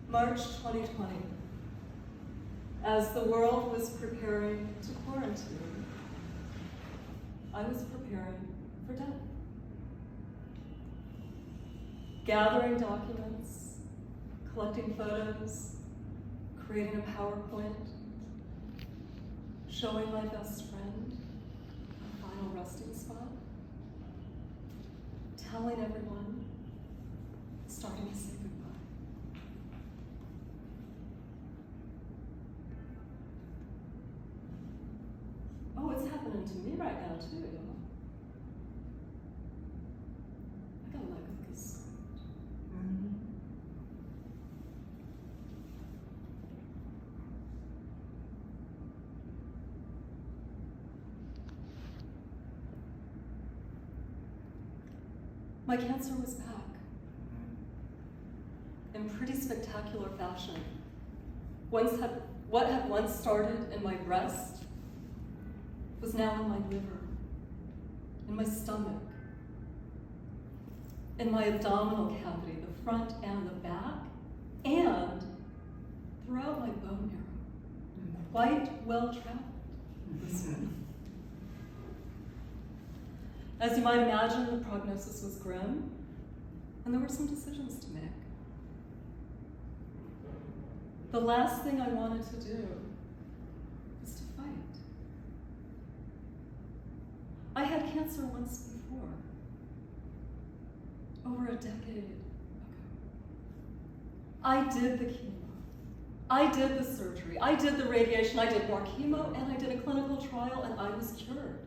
March 2020. As the world was preparing to quarantine, I was preparing for death. Gathering documents, collecting photos, creating a PowerPoint, showing my best friend a final resting spot, telling everyone, starting to say goodbye. Oh, it's happening to me right now too, y'all. I got a leg of this. My cancer was back in pretty spectacular fashion. What had once started in my breast was now in my liver, in my stomach, in my abdominal cavity, the front and the back, and throughout my bone marrow. Quite well traveled, this one. As you might imagine, the prognosis was grim, and there were some decisions to make. The last thing I wanted to do was to fight. I had cancer once before, over a decade ago. I did the chemo, I did the surgery, I did the radiation, I did more chemo, and I did a clinical trial, and I was cured.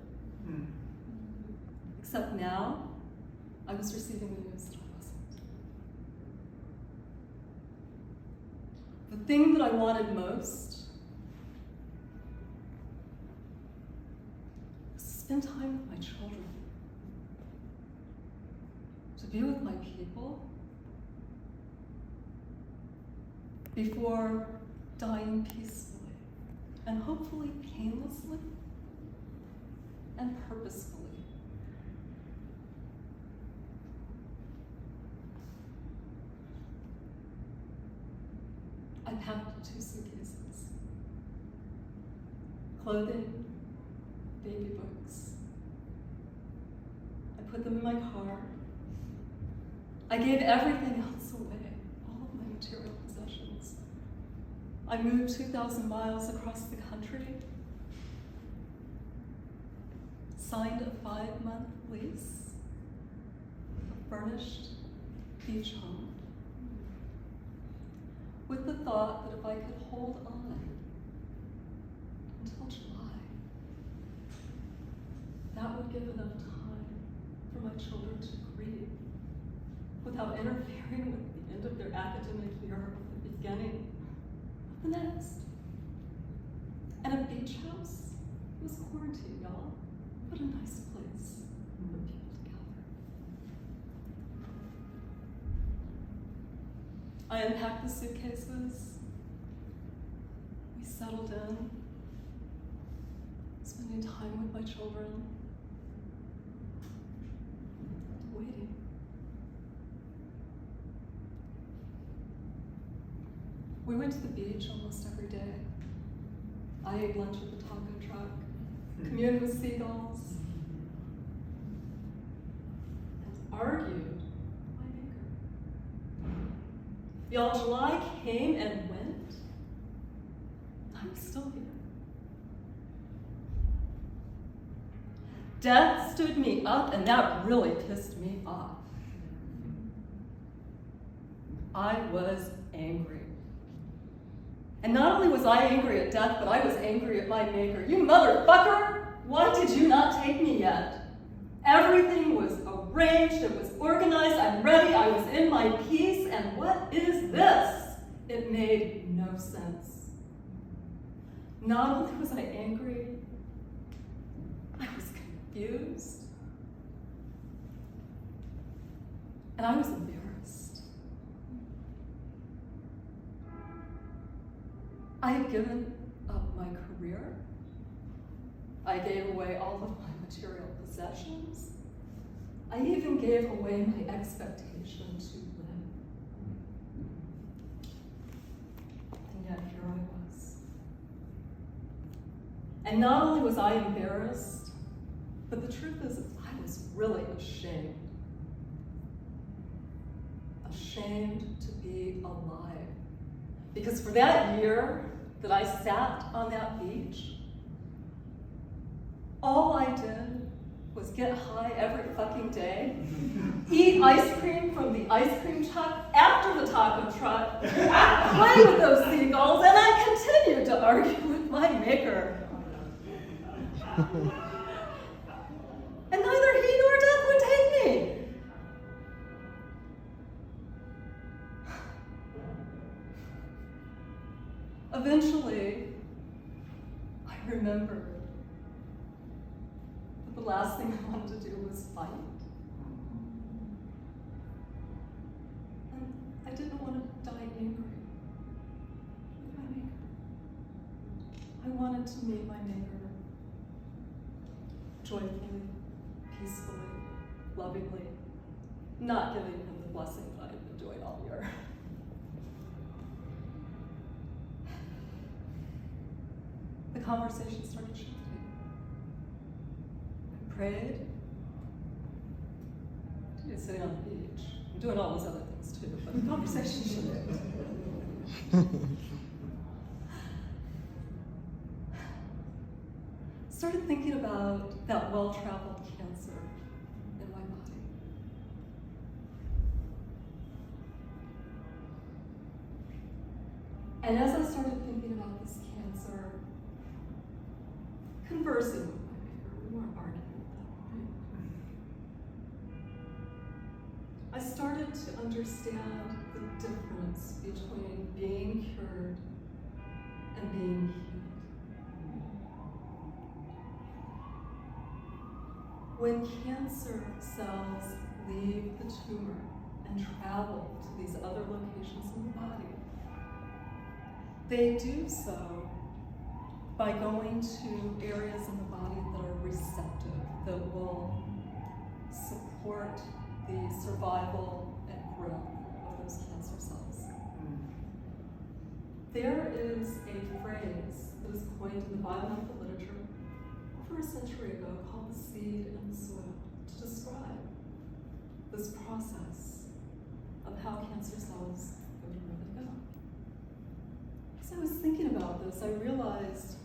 Except now, I was receiving the news that I wasn't. The thing that I wanted most was to spend time with my children, to be with my people before dying peacefully and hopefully painlessly and purposefully. I packed 2 suitcases, clothing, baby books. I put them in my car. I gave everything else away, all of my material possessions. I moved 2,000 miles across the country, signed a 5-month lease, a furnished beach home, with the thought that if I could hold on until July, that would give enough time for my children to grieve without interfering with the end of their academic year or the beginning of the next. And a beach house was quarantine, y'all. What a nice place for people to gather. I unpacked the suitcases. We settled in, spending time with my children, waiting. We went to the beach almost every day. I ate lunch at the taco truck, communed with seagulls, and argued with my neighbor. Y'all, July came and went. I'm still here. Death stood me up, and that really pissed me off. I was angry. And not only was I angry at death, but I was angry at my maker. You motherfucker! Why did you not take me yet? Everything was arranged, it was organized, I'm ready, I was in my peace, and what is this? It made no sense. Not only was I angry, I was confused, and I was embarrassed. I had given up my career. I gave away all of my material possessions. I even gave away my expectation to live. And not only was I embarrassed, but the truth is I was really ashamed. Ashamed to be alive. Because for that year that I sat on that beach, all I did was get high every fucking day, eat ice cream from the ice cream truck after the taco truck, play with those seagulls, and I continued to argue with my maker. And neither he nor death would take me. Eventually, I remembered that the last thing I wanted to do was fight. And I didn't want to die angry with my maker. I wanted to meet my maker joyfully, peacefully, lovingly, not giving him the blessing that I had been doing all year. The conversation started shifting. I prayed. I was sitting on the beach. I'm doing all those other things too, but the conversation shifted. Started thinking about that well-traveled cancer in my body. And as I started thinking about this cancer, conversing with my maker, we weren't arguing with that, right? I started to understand the difference between being cured and being healed. When cancer cells leave the tumor and travel to these other locations in the body, they do so by going to areas in the body that are receptive, that will support the survival and growth of those cancer cells. There is a phrase that is coined in the biomedical literature over a century ago called the seed and the soil to describe this process of how cancer cells go to where they go. As I was thinking about this, I realized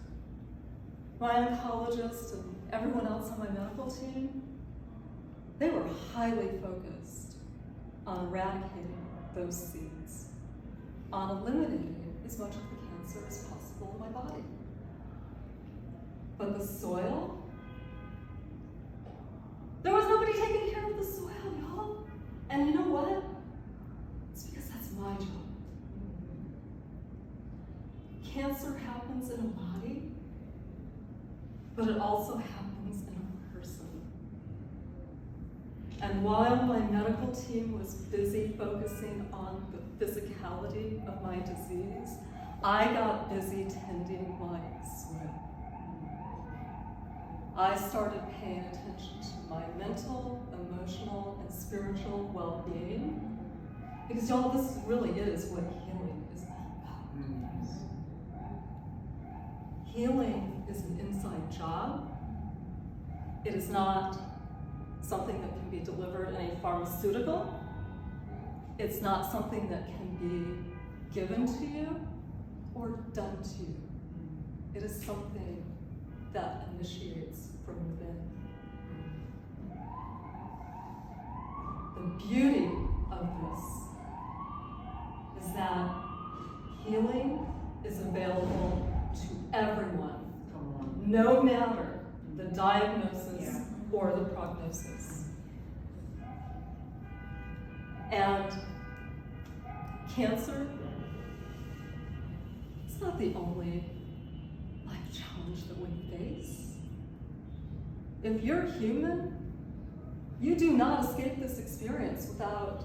my oncologist and everyone else on my medical team, they were highly focused on eradicating those seeds, on eliminating as much of the cancer as possible in my body. But the soil, there was nobody taking care of the soil, y'all. And you know what? It's because that's my job. Cancer happens in a body, but it also happens in a person. And while my medical team was busy focusing on the physicality of my disease, I got busy tending my soil. I started paying attention to my mental, emotional, and spiritual well-being. Because y'all, this really is what healing is all about. Healing is an inside job. It is not something that can be delivered in a pharmaceutical. It's not something that can be given to you or done to you. It is something that initiates from within. The beauty of this is that healing is available to everyone, no matter the diagnosis or the prognosis. And cancer, it's not the only life challenge that we face. If you're human, you do not escape this experience without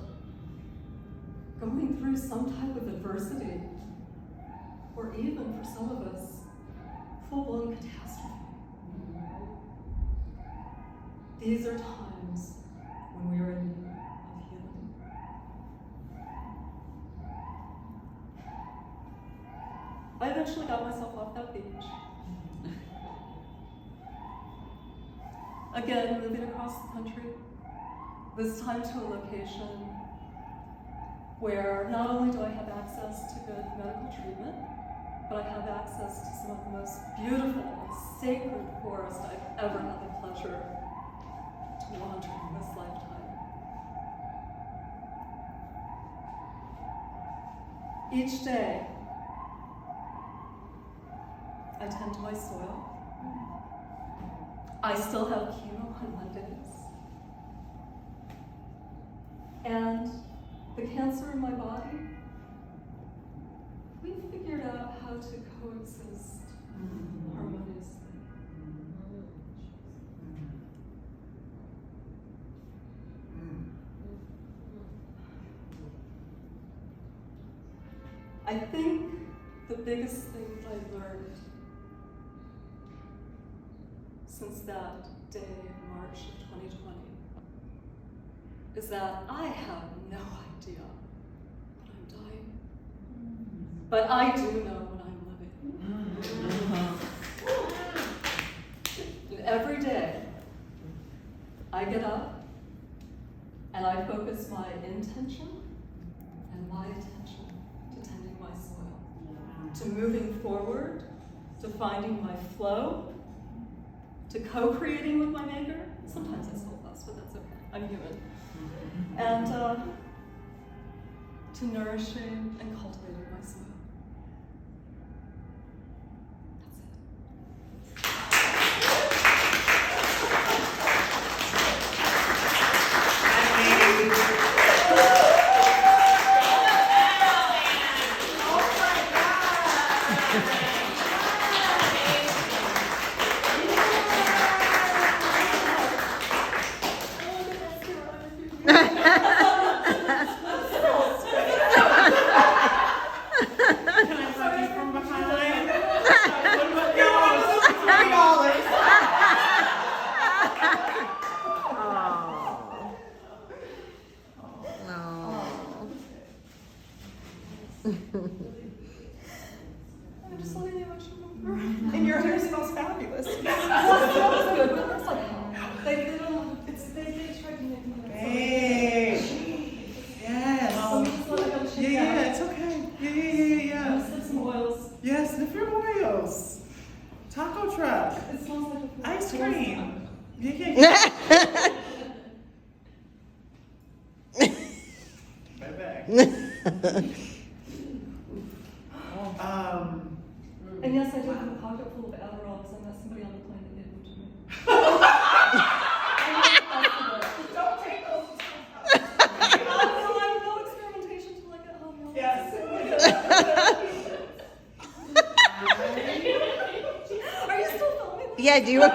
going through some type of adversity, or even for some of us, full-blown catastrophe. These are times when we are in need of healing. I eventually got myself off that beach. Again, moving across the country, this time to a location where not only do I have access to good medical treatment, but I have access to some of the most beautiful and sacred forest I've ever had the pleasure to wander in this lifetime. Each day, I tend to my soil. I still have chemo on Mondays. And the cancer in my body, we figured out how to coexist harmoniously. I think the biggest thing I learned since that day in March of 2020 is that I have no idea when I'm dying, but I do know when I'm living. And every day, I get up and I focus my intention and my attention to tending my soil, to moving forward, to finding my flow, to co-creating with my maker. Sometimes I soul bust, but that's okay. I'm human. And to nourishing and cultivating my soil. I'm just letting the emotion go through. And your hair smells fabulous. It smells good, but it's like they tried to make me Hey. Yes. Yeah, it's okay. Yeah. Sip some oils. Yes, sniff your oils. Taco truck. It smells like a Ice cream. Yeah. Bye-bye. And yes, I do have a pocket full of Adderall because I met somebody on the plane that gave them to me. Don't take those. I have no experimentation till I get home. Yes. Are you still filming? Yeah, do you want